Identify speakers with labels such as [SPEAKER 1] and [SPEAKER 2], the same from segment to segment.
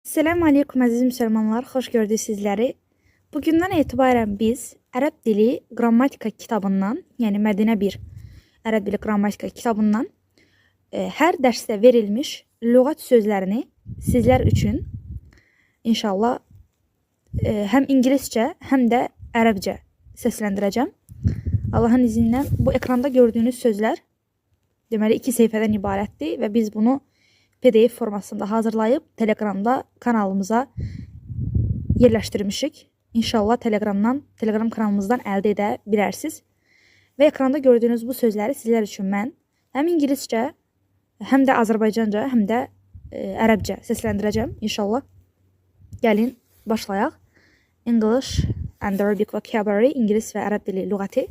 [SPEAKER 1] Selamun Aleyküm əziz müsəlmanlar, xoş gördük sizləri. Bugündən etibarən biz ərəb dili qrammatika kitabından, yəni Mədinə 1 ərəb dili qrammatika kitabından hər dərsdə verilmiş lüğət sözlərini sizlər üçün inşallah həm ingiliscə, həm də ərəbcə səsləndirəcəm. Allahın izni ilə bu ekranda gördüyünüz sözlər deməli 2 səhifədən ibarətdir və biz bunu PDF formasında hazırlayıb Telegramda kanalımıza yerləşdirmişik. İnşallah Telegram kanalımızdan əldə edə bilərsiniz. Və ekranda gördüyünüz bu sözləri sizlər üçün mən həm ingiliscə, həm də Azərbaycanca, həm də ərəbcə səsləndirəcəm inşallah. Gəlin başlayaq. English and Arabic vocabulary, ingilis və ərəb dili lüğəti.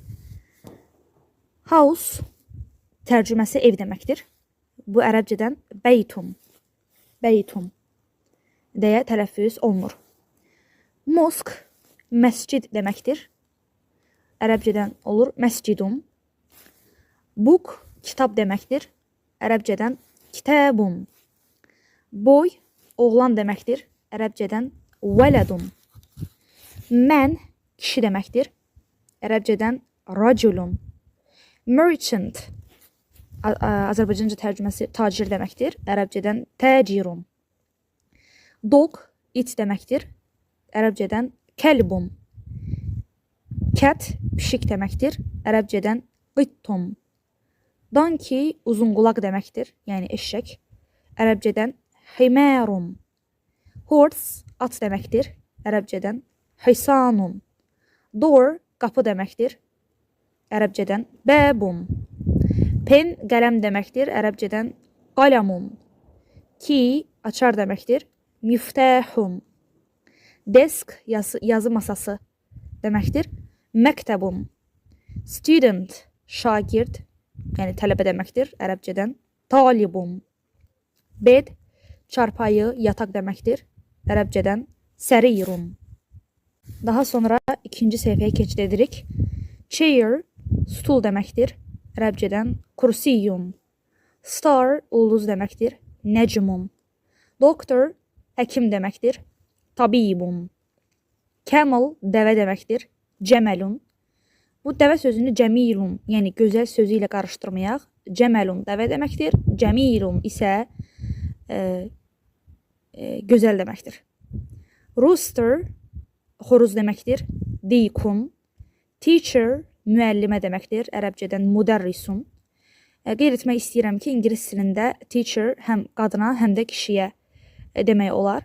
[SPEAKER 1] House tərcüməsi ev deməkdir. Bu ərəbcədən beytum deyə tələffüz olunur. Mosque məscid deməkdir. Ərəbcədən olur məscidum. Book kitab deməkdir. Ərəbcədən kitabun. Boy oğlan deməkdir. Ərəbcədən vəladum. Mən kişi deməkdir. Ərəbcədən raculun. Merchant Azərbaycanca tərcüməsi tacir deməkdir. Ərəbcədən təcirun. Dog it deməkdir. Ərəbcədən kəlbun. Cat pişik deməkdir. Ərəbcədən qittum. Donkey uzun qulaq deməkdir. Yəni eşək. Ərəbcədən himarun. Horse at deməkdir. Ərəbcədən hisanun. Door qapı deməkdir. Ərəbcədən babun. Pen qələm deməkdir. Ərəbcədən qalamun. Key açar deməkdir. Miftahun. Desk yazı masası deməkdir. Məktəbun. Student şagird, yəni tələbə deməkdir. Ərəbcədən talibun. Bed çarpayı, yataq deməkdir. Ərəbcədən sərirun. Daha sonra ikinci səhifəyə keçid edirik. Chair stul deməkdir. Ərəbcədən kursiyun. Star ulduz deməkdir. Necmun. Doktor həkim deməkdir. Tabibun. Camel dəvə deməkdir. Cəməlun. Bu dəvə sözünü cəmilun, yəni gözəl sözü ilə qarışdırmayaq. Cəməlun dəvə deməkdir. Cəmilun isə gözəl deməkdir. Rooster xoruz deməkdir. Dikun. Teacher müəllimə deməkdir. Ərəbcədən müdərrisun. Qeyd etmək istəyirəm ki, ingilis dilində teacher həm qadına, həm də kişiyə demək olar.